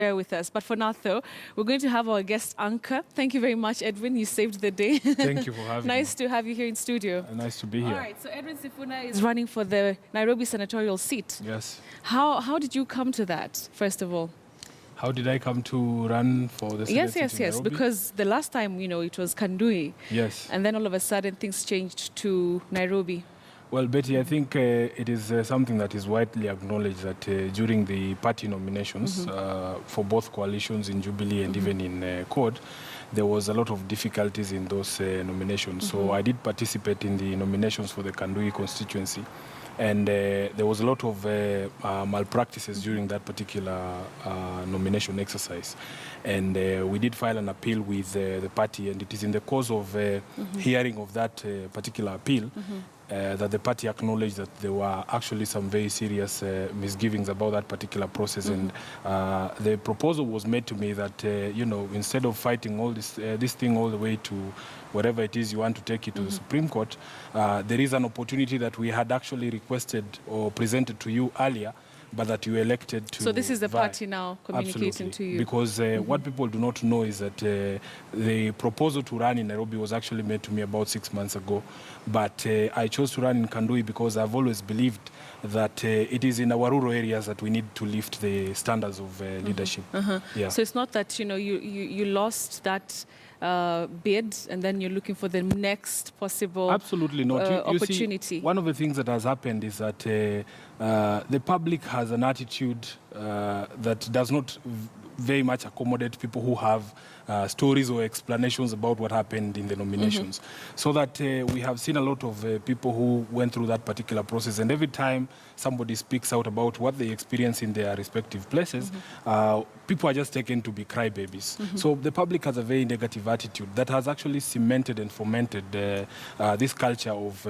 Bear with us. But for now, though, we're going to have our guest anchor. Thank you very much, Edwin. You saved the day. Thank you for having me. Nice to have you here in studio. Nice to be here. All right, so Edwin Sifuna is running for the Nairobi Senatorial seat. Yes. How did you come to that, first of all? How did I come to run for the Senate seat in Nairobi? Because the last time, it was Kandui. Yes. And then all of a sudden things changed to Nairobi. Well, Betty, I think it is something that is widely acknowledged that during the party nominations for both coalitions in Jubilee and even in CORD, there was a lot of difficulties in those nominations. So I did participate in the nominations for the Kandui constituency. And there was a lot of malpractices during that particular nomination exercise. And we did file an appeal with the party, and it is in the course of hearing of that particular appeal that the party acknowledged that there were actually some very serious misgivings about that particular process. And the proposal was made to me that, instead of fighting all this thing all the way to whatever it is you want to take it to the Supreme Court, there is an opportunity that we had actually requested or presented to you earlier, but that you elected to. So this is the party now communicating to you. Because what people do not know is that the proposal to run in Nairobi was actually made to me about 6 months ago. But I chose to run in Kandui because I've always believed that it is in our rural areas that we need to lift the standards of leadership. Yeah. So it's not that you lost that bid and then you're looking for the next possible Absolutely not. opportunity. You see, one of the things that has happened is that the public has an attitude that does not very much accommodate people who have stories or explanations about what happened in the nominations. So that we have seen a lot of people who went through that particular process, and every time somebody speaks out about what they experience in their respective places, people are just taken to be crybabies. So the public has a very negative attitude that has actually cemented and fomented this culture of,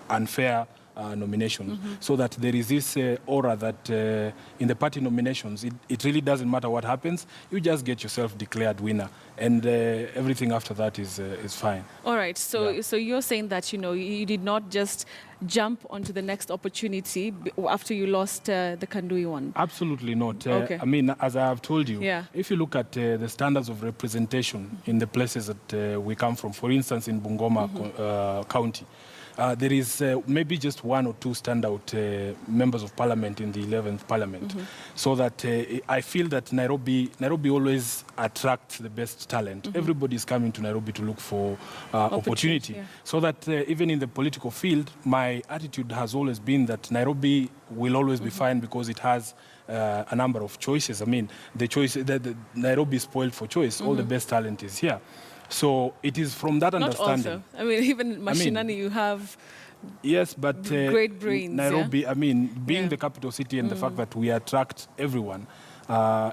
unfair nomination, so that there is this aura that in the party nominations, it really doesn't matter what happens, you just get yourself declared winner, and everything after that is fine. All right, so you're saying that you did not just jump onto the next opportunity after you lost the Kandui one? Absolutely not. Okay. I mean, as I have told you, Yeah. if you look at the standards of representation in the places that we come from, for instance, in Bungoma County, there is maybe just one or two standout members of parliament in the 11th parliament. So that I feel that Nairobi always attracts the best talent. Everybody is coming to Nairobi to look for opportunity. Yeah. So that even in the political field, my attitude has always been that Nairobi will always be fine because it has a number of choices. I mean, the Nairobi is spoiled for choice. All the best talent is here. So it is from that understanding. Not also. I mean, even Mashinani, you have yes, but great brains. Nairobi, I mean, being the capital city and the fact that we attract everyone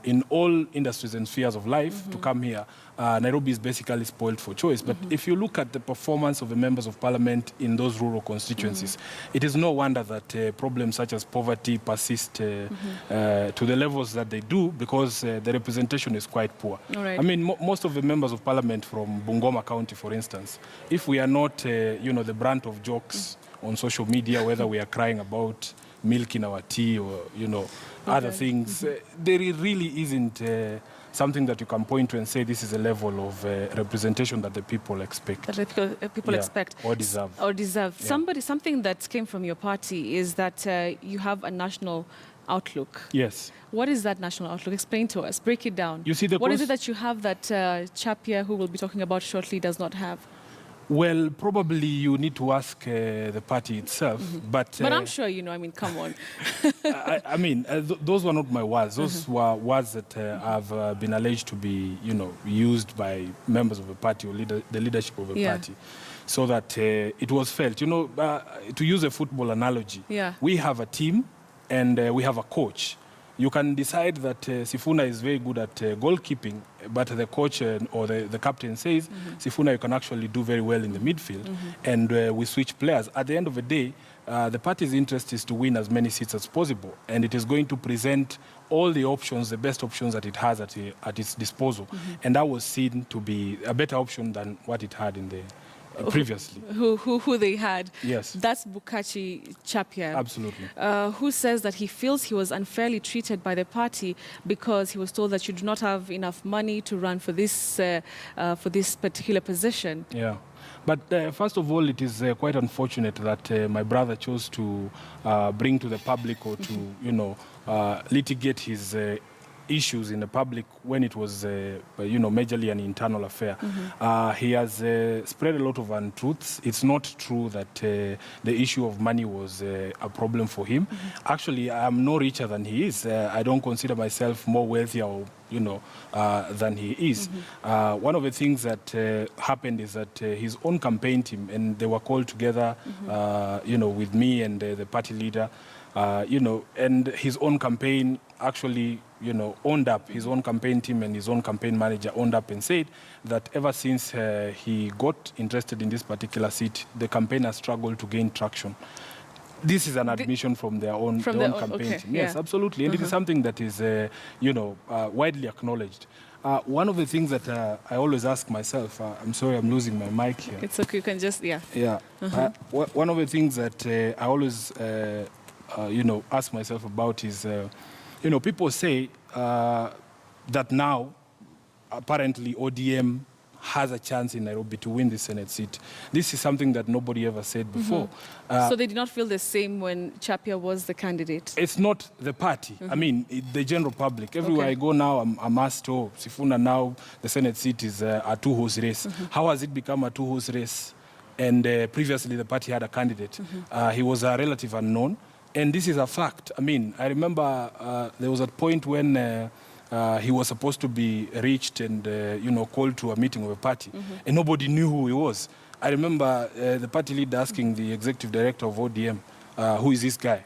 in all industries and spheres of life to come here, Nairobi is basically spoiled for choice. But if you look at the performance of the members of parliament in those rural constituencies, it is no wonder that problems such as poverty persist to the levels that they do, because the representation is quite poor. All right. I mean, most of the members of parliament from Bungoma County, for instance, if we are not, the brunt of jokes on social media, whether we are crying about milk in our tea or, other things, there really isn't something that you can point to and say this is a level of representation that the people expect. That people expect. Or deserve. Yeah. Something that came from your party is that you have a national outlook. Yes. What is that national outlook? Explain to us. Break it down. You see, what is it that you have that chap here who we'll be talking about shortly does not have? Well, probably you need to ask the party itself. But I'm sure I mean, come on. Those were not my words. Those were words that have been alleged to be, used by members of a party or the leadership of a party. So that it was felt, to use a football analogy, we have a team and we have a coach. You can decide that Sifuna is very good at goalkeeping, but the coach or the captain says, Sifuna, you can actually do very well in the midfield, and we switch players. At the end of the day, the party's interest is to win as many seats as possible, and it is going to present all the options, the best options that it has at its disposal. And that was seen to be a better option than what it had in the previously. Who they had. Yes. That's Bukachi Chapia. Absolutely. Who says that he feels he was unfairly treated by the party because he was told that you do not have enough money to run for this particular position. Yeah. But first of all, it is quite unfortunate that my brother chose to bring to the public or to, litigate his issues in the public when it was, majorly an internal affair. He has spread a lot of untruths. It's not true that the issue of money was a problem for him. Actually, I'm no richer than he is. I don't consider myself more wealthy or than he is. One of the things that happened is that his own campaign team, and they were called together, with me and the party leader, and his own campaign actually, owned up, his own campaign team and his own campaign manager owned up and said that ever since he got interested in this particular seat, the campaign has struggled to gain traction. This is an admission from their own campaign team. Yes, absolutely. And it is something that is, widely acknowledged. One of the things that I always ask myself, I'm sorry, I'm losing my mic here. It's okay, you can just, yeah. Yeah. One of the things that I always, ask myself about is, people say that now, apparently, ODM has a chance in Nairobi to win the Senate seat. This is something that nobody ever said before. So they did not feel the same when Chapia was the candidate? It's not the party. I mean, the general public. Everywhere I go now, I'm asked, oh, Sifuna, now the Senate seat is a two-horse race. How has it become a two-horse race? And previously the party had a candidate. He was a relative unknown. And this is a fact. I mean, I remember there was a point when he was supposed to be reached and, called to a meeting of a party. And nobody knew who he was. I remember the party leader asking the executive director of ODM, who is this guy?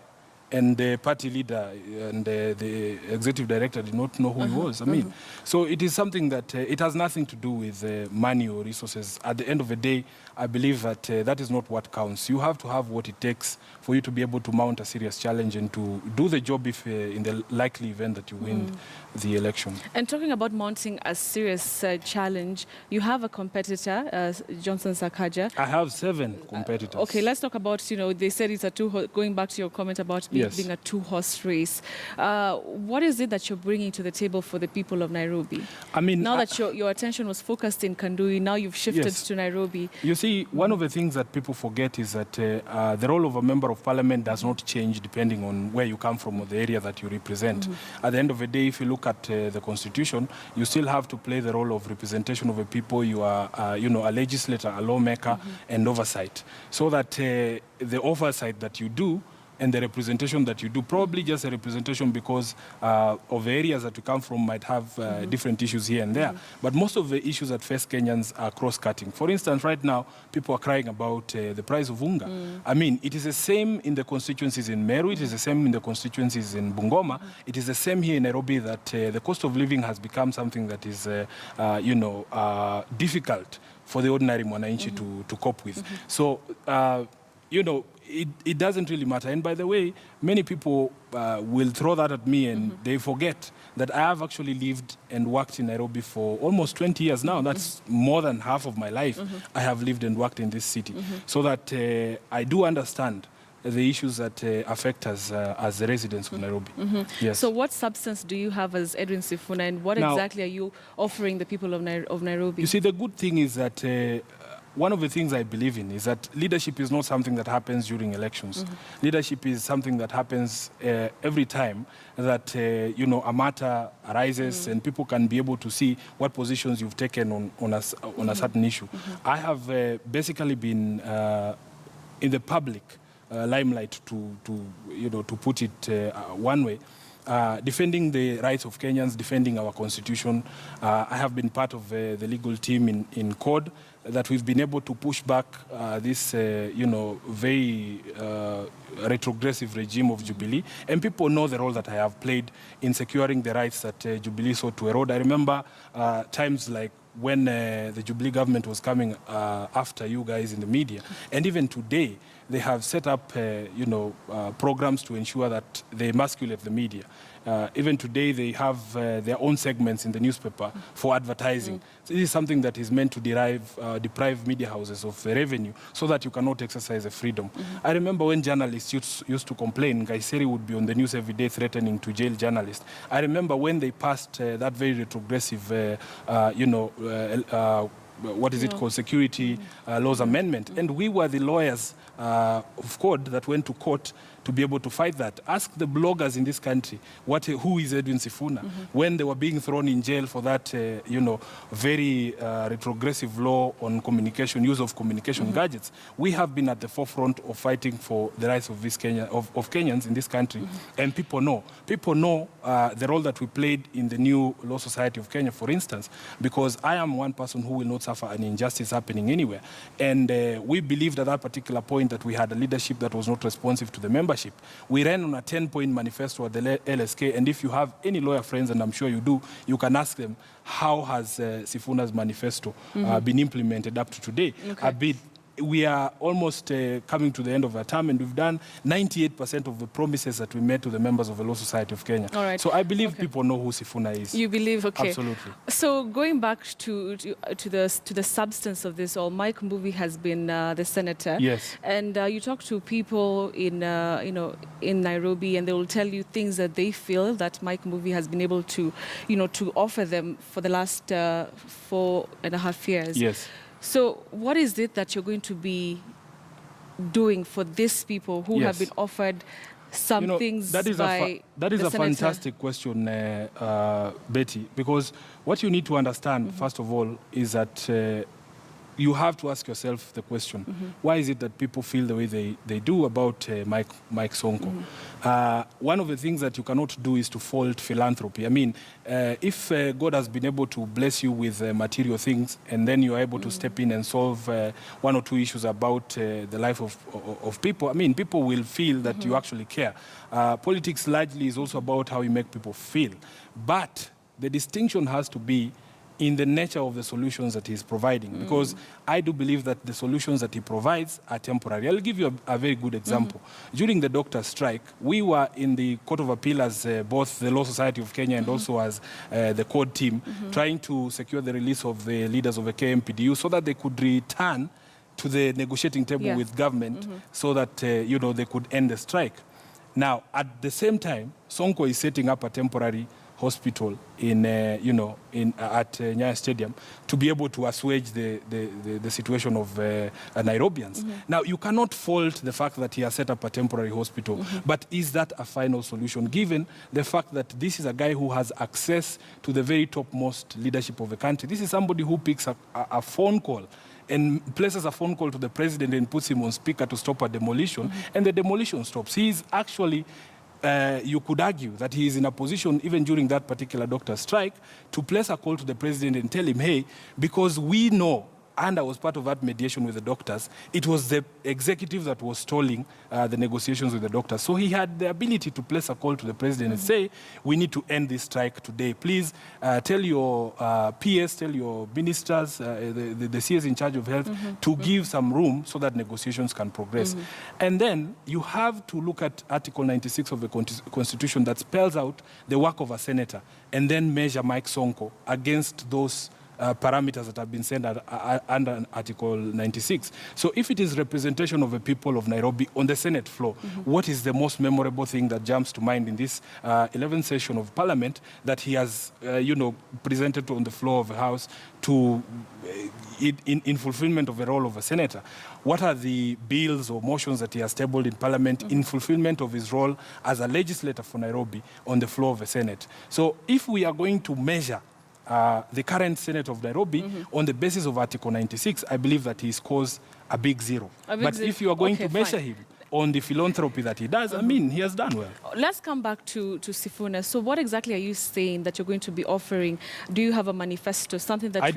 And the party leader and the executive director did not know who he was. I mean, so it is something that it has nothing to do with money or resources. At the end of the day, I believe that that is not what counts. You have to have what it takes for you to be able to mount a serious challenge and to do the job if in the likely event that you win the election. And talking about mounting a serious challenge, you have a competitor, Johnson Sakaja. I have 7 competitors. Okay, let's talk about, they said it's a going back to your comment about being a two-horse race. What is it that you're bringing to the table for the people of Nairobi? I mean, now that your attention was focused in Kandui, now you've shifted to Nairobi. You see, one of the things that people forget is that the role of a member of parliament does not change depending on where you come from or the area that you represent. At the end of the day, if you look at the constitution, you still have to play the role of representation of the people. You are, a legislator, a lawmaker, and oversight. So that the oversight that you do and the representation that you do, probably just a representation because of the areas that you come from might have different issues here and there. But most of the issues that face Kenyans are cross-cutting. For instance, right now, people are crying about the price of unga. I mean, it is the same in the constituencies in Meru, it is the same in the constituencies in Bungoma, it is the same here in Nairobi that the cost of living has become something that is, difficult for the ordinary mwananchi to cope with. So, it doesn't really matter. And by the way, many people will throw that at me and they forget that I have actually lived and worked in Nairobi for almost 20 years now. That's more than half of my life I have lived and worked in this city. So that I do understand the issues that affect us as the residents of Nairobi. Yes. So what substance do you have as Edwin Sifuna, and what exactly are you offering the people of Nairobi? You see, the good thing is that one of the things I believe in is that leadership is not something that happens during elections. Leadership is something that happens every time that a matter arises and people can be able to see what positions you've taken on a certain issue. I have basically been in the public limelight, to put it one way. Defending the rights of Kenyans, defending our constitution. I have been part of the legal team in CORD that we've been able to push back this, very retrogressive regime of Jubilee. And people know the role that I have played in securing the rights that Jubilee sought to erode. I remember times like when the Jubilee government was coming after you guys in the media. And even today, they have set up, programs to ensure that they emasculate the media. Even today, they have their own segments in the newspaper for advertising. So this is something that is meant to deprive media houses of the revenue so that you cannot exercise the freedom. I remember when journalists used to complain, Gaiseri would be on the news every day threatening to jail journalists. I remember when they passed that very retrogressive, what is it called, security laws amendment. And we were the lawyers of code that went to court to be able to fight that. Ask the bloggers in this country who is Edwin Sifuna when they were being thrown in jail for that, very retrogressive law on communication, use of communication gadgets. We have been at the forefront of fighting for the rights of Kenyans in this country, and people know the role that we played in the new Law Society of Kenya, for instance, because I am one person who will not suffer an injustice happening anywhere. And we believed at that particular point that we had a leadership that was not responsive to the membership. We ran on a 10-point manifesto at the LSK, and if you have any lawyer friends, and I'm sure you do, you can ask them, how has Sifuna's manifesto been implemented up to today? Okay. We are almost coming to the end of our term, and we've done 98% of the promises that we made to the members of the Law Society of Kenya. All right. So I believe people know who Sifuna is. You believe, okay. Absolutely. So going back to the substance of this all, Mike Mbuvi has been the senator. Yes. And you talk to people in Nairobi, and they will tell you things that they feel that Mike Mbuvi has been able to, to offer them for the last 4.5 years. Yes. So what is it that you're going to be doing for these people who have been offered some things that is by that is the a senator? fantastic question, Betty, because what you need to understand, first of all, is that you have to ask yourself the question, why is it that people feel the way they do about Mike Sonko? One of the things that you cannot do is to fault philanthropy. I mean, if God has been able to bless you with material things, and then you are able to step in and solve one or two issues about the life of people, I mean, people will feel that you actually care. Politics largely is also about how you make people feel. But the distinction has to be in the nature of the solutions that he's providing, because I do believe that the solutions that he provides are temporary. I'll give you a very good example. During the doctor strike, we were in the Court of Appeal as both the Law Society of Kenya and also as the court team, trying to secure the release of the leaders of the KMPDU so that they could return to the negotiating table with government so that they could end the strike. Now, at the same time, Sonko is setting up a temporary hospital in at Nyayo Stadium to be able to assuage the situation of Nairobians. Now, you cannot fault the fact that he has set up a temporary hospital, but is that a final solution, given the fact that this is a guy who has access to the very topmost leadership of the country? This is somebody who picks a phone call and places a phone call to the president and puts him on speaker to stop a demolition, and the demolition stops. He is actually you could argue that he is in a position, even during that particular doctor strike, to place a call to the president and tell him, hey, because we know, and I was part of that mediation with the doctors, it was the executive that was stalling the negotiations with the doctors. So he had the ability to place a call to the president and say, we need to end this strike today. Please tell your PS, tell your ministers, the CS in charge of health, to give some room so that negotiations can progress. And then you have to look at Article 96 of the Constitution that spells out the work of a senator, and then measure Mike Sonko against those parameters that have been set under Article 96. So if it is representation of the people of Nairobi on the Senate floor, what is the most memorable thing that jumps to mind in this 11th session of Parliament that he has, presented on the floor of the House to, in fulfillment of the role of a senator? What are the bills or motions that he has tabled in Parliament in fulfillment of his role as a legislator for Nairobi on the floor of the Senate? So if we are going to measure the current Senate of Nairobi on the basis of Article 96, I believe that he scores a big zero. But if you are going to measure him on the philanthropy that he does, I mean, he has done well. Let's come back to Sifuna. So what exactly are you saying that you're going to be offering? Do you have a manifesto, something that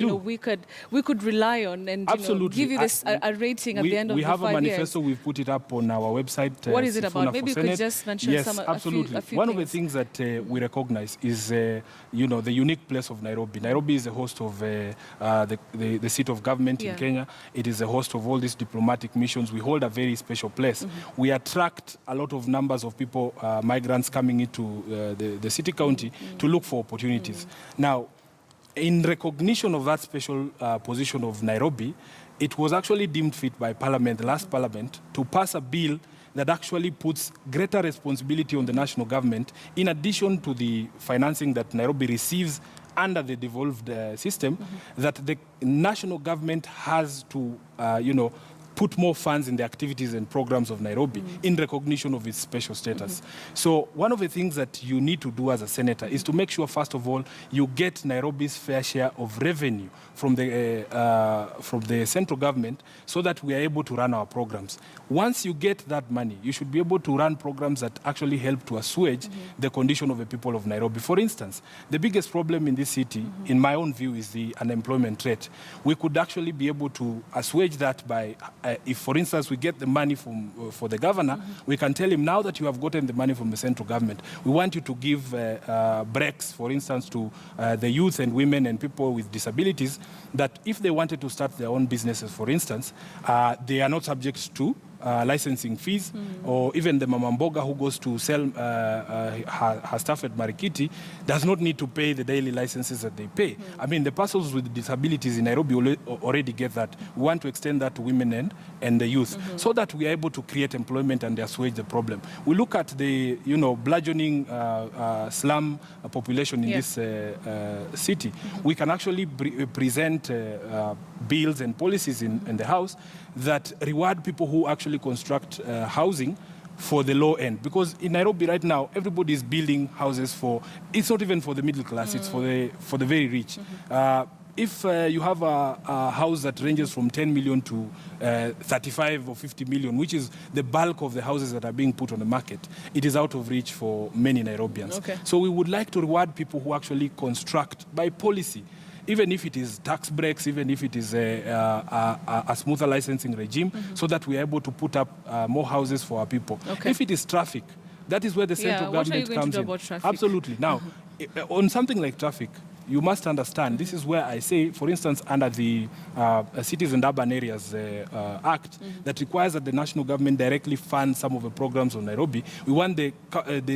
we could rely on and give you this a rating at the end of the 5 years? We have a manifesto. We've put it up on our website. What is it about? Maybe you could just mention absolutely. A few One things. of the things that we recognize is, the unique place of Nairobi. Nairobi is the host of the seat of government in Kenya. It is the host of all these diplomatic missions. We hold a very special place. We attract a lot of numbers of people, migrants coming into the city county to look for opportunities. Now, in recognition of that special position of Nairobi, it was actually deemed fit by Parliament, the last Parliament, to pass a bill that actually puts greater responsibility on the national government, in addition to the financing that Nairobi receives under the devolved system, that the national government has to, put more funds in the activities and programs of Nairobi in recognition of its special status. So one of the things that you need to do as a senator is to make sure, first of all, you get Nairobi's fair share of revenue from the central government, so that we are able to run our programs. Once you get that money, you should be able to run programs that actually help to assuage the condition of the people of Nairobi. For instance, the biggest problem in this city, in my own view, is the unemployment rate. We could actually be able to assuage that by if, for instance, we get the money for the governor, we can tell him, now that you have gotten the money from the central government, we want you to give breaks, for instance, to the youth and women and people with disabilities, that if they wanted to start their own businesses, for instance, they are not subject to licensing fees, or even the Mama Mboga who goes to sell her stuff at Marikiti does not need to pay the daily licenses that they pay. I mean, the persons with disabilities in Nairobi already get that. We want to extend that to women and the youth, so that we are able to create employment and assuage the problem. We look at the burgeoning slum population in this city. We can actually present bills and policies in the House that reward people who actually construct housing for the low end. Because in Nairobi right now, everybody is building houses it's not even for the middle class, it's for the very rich. If you have a house that ranges from 10 million to 35 or 50 million, which is the bulk of the houses that are being put on the market, it is out of reach for many Nairobians. Okay. So we would like to reward people who actually construct by policy, even if it is tax breaks, even if it is a smoother licensing regime, so that we are able to put up more houses for our people. Okay. If it is traffic, that is where the central government comes in. Absolutely. Now, on something like traffic, you must understand, this is where I say, for instance, under the Cities and Urban Areas Act, that requires that the national government directly fund some of the programs of Nairobi, we want the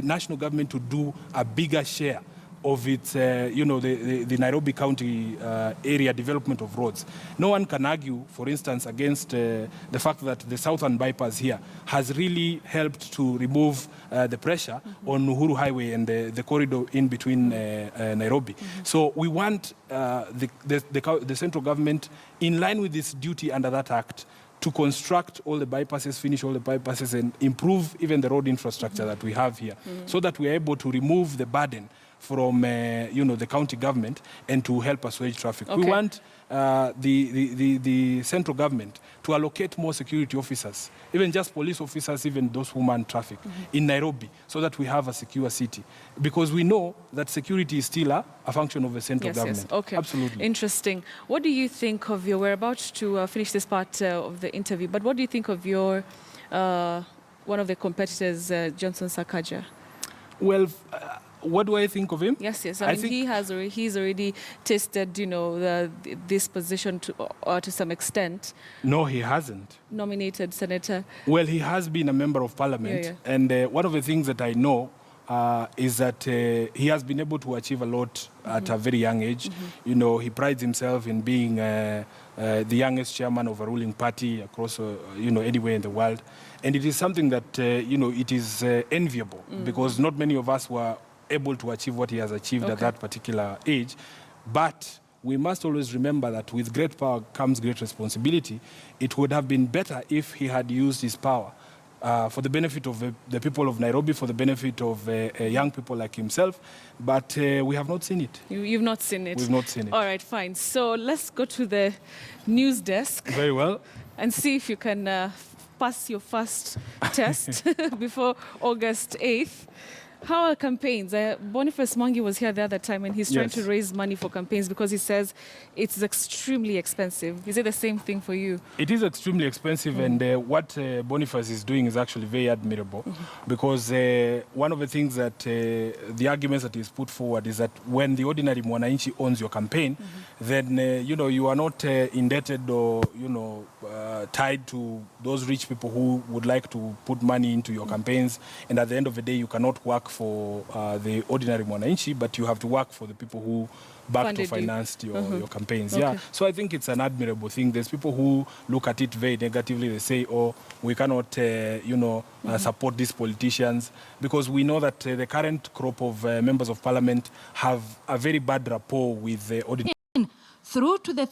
national government to do a bigger share of its, the Nairobi County area development of roads. No one can argue, for instance, against the fact that the southern bypass here has really helped to remove the pressure on Uhuru Highway and the corridor in between Nairobi. So we want the central government, in line with its duty under that act, to construct all the bypasses, finish all the bypasses, and improve even the road infrastructure that we have here, so that we are able to remove the burden from the county government and to help assuage traffic. Okay. We want the central government to allocate more security officers, even just police officers, even those who man traffic in Nairobi, so that we have a secure city. Because we know that security is still a function of the central government. Yes. Okay. Absolutely. Interesting. What do you think of we're about to finish this part of the interview, but what do you think of your, one of the competitors, Johnson Sakaja? Well, what do I think of him? Yes. I mean, he's already tasted, this position to some extent. No, he hasn't. Nominated senator. Well, he has been a member of parliament, and one of the things that I know is that he has been able to achieve a lot at a very young age. He prides himself in being the youngest chairman of a ruling party across, anywhere in the world, and it is something that it is enviable, because not many of us were able to achieve what he has achieved at that particular age. But we must always remember that with great power comes great responsibility. It would have been better if he had used his power for the benefit of the people of Nairobi, for the benefit of young people like himself. But we have not seen it. You've not seen it? We've not seen it. All right, fine. So let's go to the news desk. Very well. And see if you can pass your first test before August 8th. How are campaigns? Boniface Mwangi was here the other time and he's trying to raise money for campaigns because he says it's extremely expensive. Is it the same thing for you? It is extremely expensive, and what Boniface is doing is actually very admirable, because one of the things that the arguments that is put forward is that when the ordinary mwananchi owns your campaign, then you are not indebted or tied to those rich people who would like to put money into your campaigns, and at the end of the day you cannot work for the ordinary mwananchi, but you have to work for the people who backed or financed your campaigns. Okay. Yeah, so I think it's an admirable thing. There's people who look at it very negatively. They say, oh, we cannot support these politicians, because we know that the current crop of members of parliament have a very bad rapport with the ordinary. Through to the